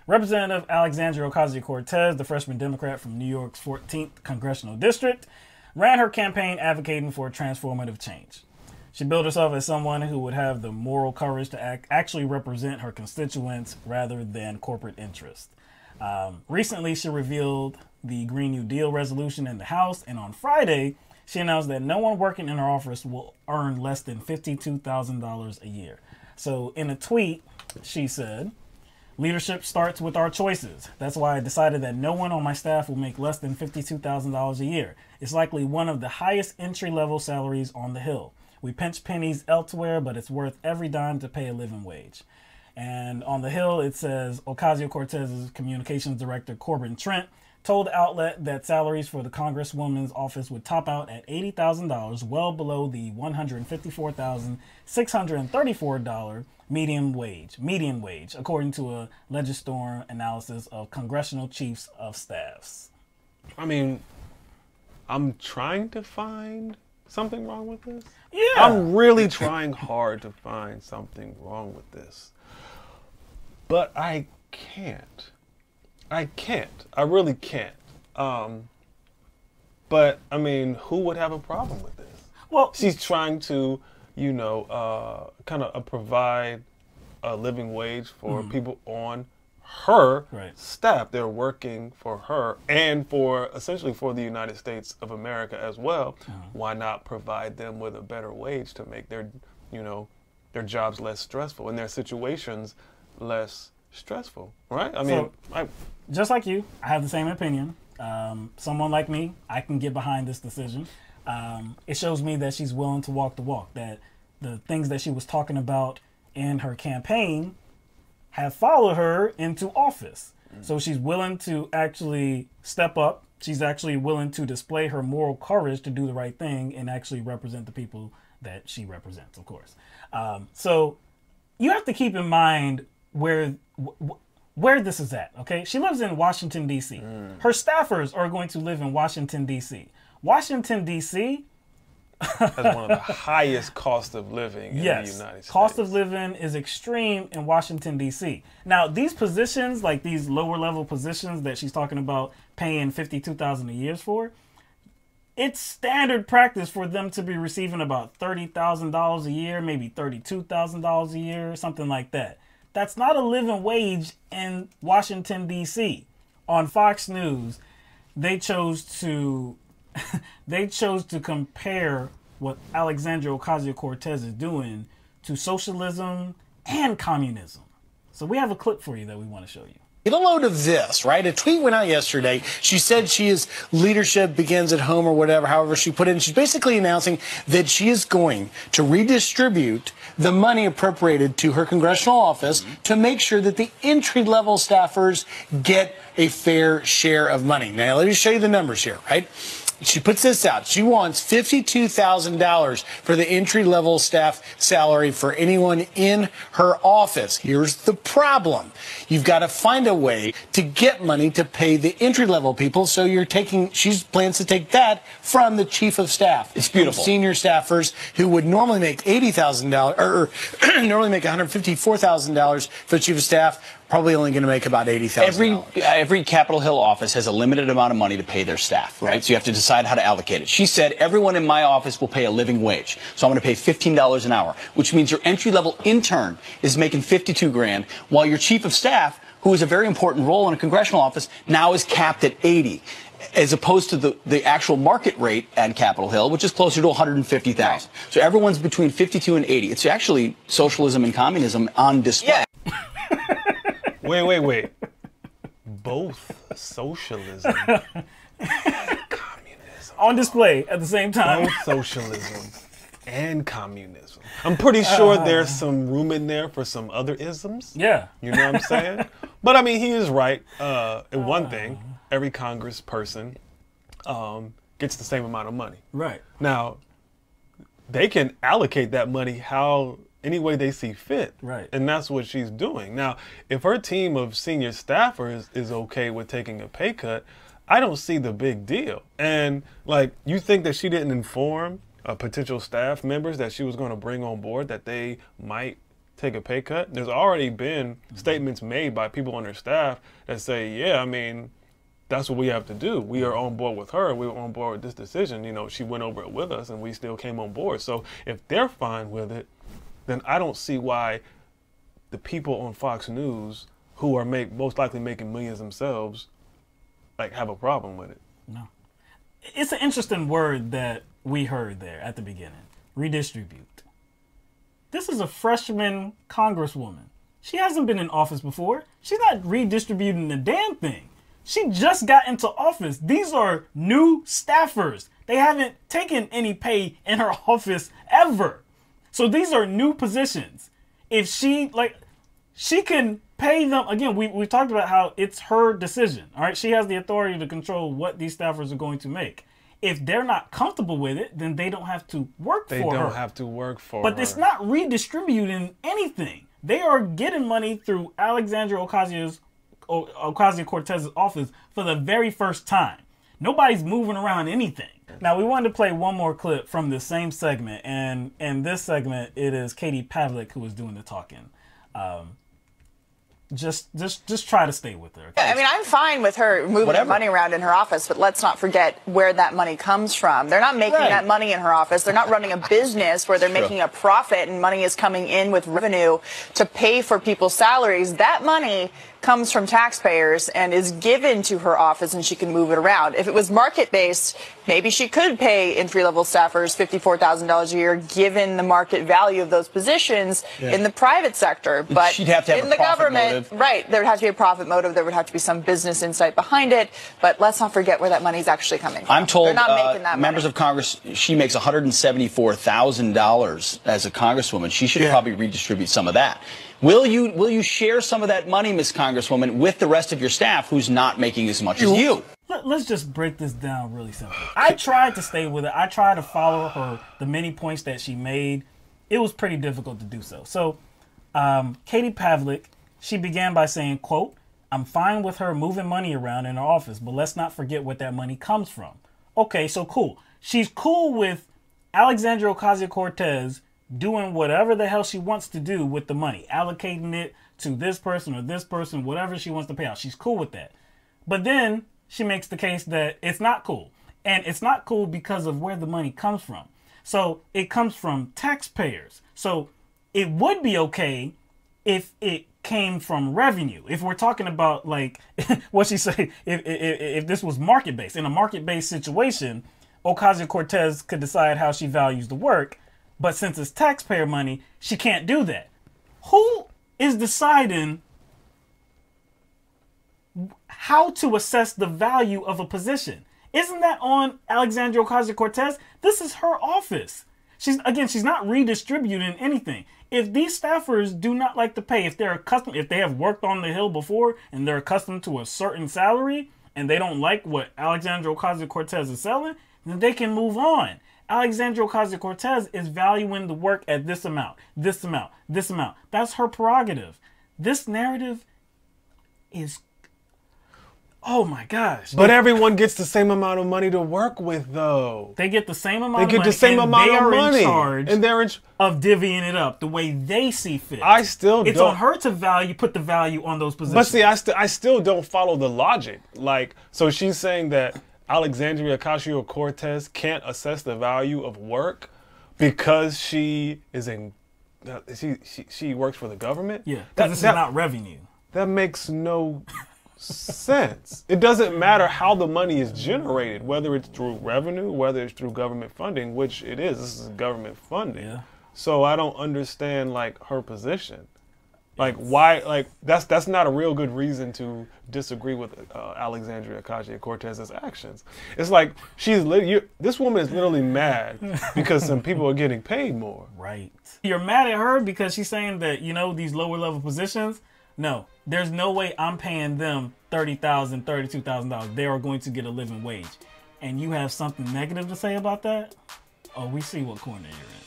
Representative Alexandria Ocasio-Cortez, the freshman Democrat from New York's 14th Congressional District, ran her campaign advocating for transformative change. She billed herself as someone who would have the moral courage to actually represent her constituents rather than corporate interests. Recently, she revealed the Green New Deal resolution in the House, and on Friday, she announced that no one working in her office will earn less than $52,000 a year. So in a tweet, she said, "Leadership starts with our choices. That's why I decided that no one on my staff will make less than $52,000 a year. It's likely one of the highest entry-level salaries on the Hill. We pinch pennies elsewhere, but it's worth every dime to pay a living wage." And on the Hill, it says Ocasio-Cortez's communications director, Corbin Trent, told the outlet that salaries for the Congresswoman's office would top out at $80,000, well below the $154,634 median wage, according to a Legistorm analysis of congressional chiefs of staffs. I mean, I'm trying to find something wrong with this. Yeah. I'm really trying hard to find something wrong with this. But I can't. I really can't. But, I mean, who would have a problem with this? Well, she's trying to, you know, kind of provide a living wage for people on her staff. They're working for her and for essentially for the United States of America as well. Why not provide them with a better wage to make their, you know, their jobs less stressful and their situations less stressful, right? I mean, just like you, I have the same opinion. Someone like me, I can get behind this decision. It shows me that she's willing to walk the walk, that the things that she was talking about in her campaign have followed her into office. So she's willing to actually step up. She's actually willing to display her moral courage to do the right thing and actually represent the people that she represents, of course. So you have to keep in mind where this is at, okay? She lives in Washington, D.C. Her staffers are going to live in Washington, D.C. Washington, D.C. has one of the highest cost of living in the United States. Cost of living is extreme in Washington, D.C. Now, these positions, like these lower level positions that she's talking about paying $52,000 a year for, it's standard practice for them to be receiving about $30,000 a year, maybe $32,000 a year, something like that. That's not a living wage in Washington, D.C. On Fox News, they chose to compare what Alexandria Ocasio-Cortez is doing to socialism and communism. So we have a clip for you that we want to show you. Get a load of this, right? A tweet went out yesterday. She said leadership begins at home or whatever, however she put it. And she's basically announcing that she is going to redistribute the money appropriated to her congressional office to make sure that the entry-level staffers get a fair share of money. Now, let me show you the numbers here, right? She puts this out. She wants $52,000 for the entry-level staff salary for anyone in her office. Here's the problem. You've got to find a way to get money to pay the entry-level people, so she plans to take that from the chief of staff. It's beautiful. Senior staffers who would normally make $80,000 or normally make $154,000 for the chief of staff, probably only going to make about $80,000. Every Capitol Hill office has a limited amount of money to pay their staff, right? So you have to decide how to allocate it. She said everyone in my office will pay a living wage. So I'm going to pay $15 an hour, which means your entry-level intern is making $52,000, while your chief of staff, who is a very important role in a congressional office, now is capped at $80,000. As opposed to the actual market rate at Capitol Hill, which is closer to $150,000. Right. So everyone's between 52 and 80. It's actually socialism and communism on display. Yeah. Wait. Both socialism and communism. On display at the same time. Both socialism and communism. I'm pretty sure there's some room in there for some other isms. Yeah. You know what I'm saying? But I mean, he is right in one thing. Every Congress person gets the same amount of money. Right. Now, they can allocate that money any way they see fit. Right. And that's what she's doing. Now, if her team of senior staffers is okay with taking a pay cut, I don't see the big deal. And like, you think that she didn't inform potential staff members that she was going to bring on board that they might take a pay cut. There's already been statements made by people on her staff that say, yeah, I mean, that's what we have to do. We are on board with her. We were on board with this decision. You know, she went over it with us and we still came on board. So if they're fine with it, then I don't see why the people on Fox News who are most likely making millions themselves, like, have a problem with it. No. It's an interesting word that we heard there at the beginning. Redistribute. This is a freshman congresswoman. She hasn't been in office before. She's not redistributing a damn thing. She just got into office. These are new staffers. They haven't taken any pay in her office ever. So these are new positions. If she can pay them, again, we talked about how it's her decision. All right, she has the authority to control what these staffers are going to make. If they're not comfortable with it, then they don't have to work for her. They don't have to work for her. But it's not redistributing anything. They are getting money through Alexandria Ocasio-Cortez's office for the very first time. Nobody's moving around anything. Now, we wanted to play one more clip from the same segment, and in this segment, it is Katie Pavlich who is doing the talking. Just try to stay with her. I mean, I'm fine with her moving the money around in her office, but let's not forget where that money comes from. They're not making that money in her office. They're not running a business where they're making a profit and money is coming in with revenue to pay for people's salaries. That money comes from taxpayers and is given to her office and she can move it around. If it was market-based, maybe she could pay entry-level staffers $54,000 a year given the market value of those positions in the private sector. But she'd have to have in the government, right, there would have to be a profit motive. There would have to be some business insight behind it. But let's not forget where that money is actually coming from. I'm told they're not making that members money. of Congress, she makes $174,000 as a congresswoman. She should probably redistribute some of that. Will you share some of that money, Ms. Congresswoman, with the rest of your staff who's not making as much as you? Let's just break this down really simply. I tried to stay with it. I tried to follow the many points that she made. It was pretty difficult to do so. So, Katie Pavlich, she began by saying, quote, "I'm fine with her moving money around in her office, but let's not forget where that money comes from." Okay, so cool. She's cool with Alexandria Ocasio-Cortez doing whatever the hell she wants to do with the money, allocating it to this person or this person, whatever she wants to pay out. She's cool with that. But then she makes the case that it's not cool. And it's not cool because of where the money comes from. So it comes from taxpayers. So it would be okay if it came from revenue. If we're talking about, like, what she said, if this was market-based. In a market-based situation, Ocasio-Cortez could decide how she values the work. But since it's taxpayer money, she can't do that. Who is deciding how to assess the value of a position? Isn't that on Alexandria Ocasio-Cortez? This is her office. She's not redistributing anything. If these staffers do not like to pay, if they have worked on the Hill before and they're accustomed to a certain salary and they don't like what Alexandria Ocasio-Cortez is selling, then they can move on. Alexandria Ocasio-Cortez is valuing the work at this amount, this amount, this amount. That's her prerogative. This narrative is, oh my gosh. But everyone gets the same amount of money to work with, though. They get the same amount of money. They get the same amount of money. They are in charge and they're of divvying it up the way they see fit. It's on her to put the value on those positions. But see, I still don't follow the logic. Like, so she's saying that Alexandria Ocasio-Cortez can't assess the value of work because she is she works for the government? Yeah, because this is not revenue. That makes no sense. It doesn't matter how the money is generated, whether it's through revenue, whether it's through government funding, which it is. This is government funding. Yeah. So I don't understand, like, her position. Like, why? Like, that's not a real good reason to disagree with Alexandria Ocasio-Cortez's actions. It's like this woman is literally mad because some people are getting paid more. Right. You're mad at her because she's saying that, these lower level positions. No, there's no way I'm paying them $30,000, $32,000. They are going to get a living wage, and you have something negative to say about that? Oh, we see what corner you're in.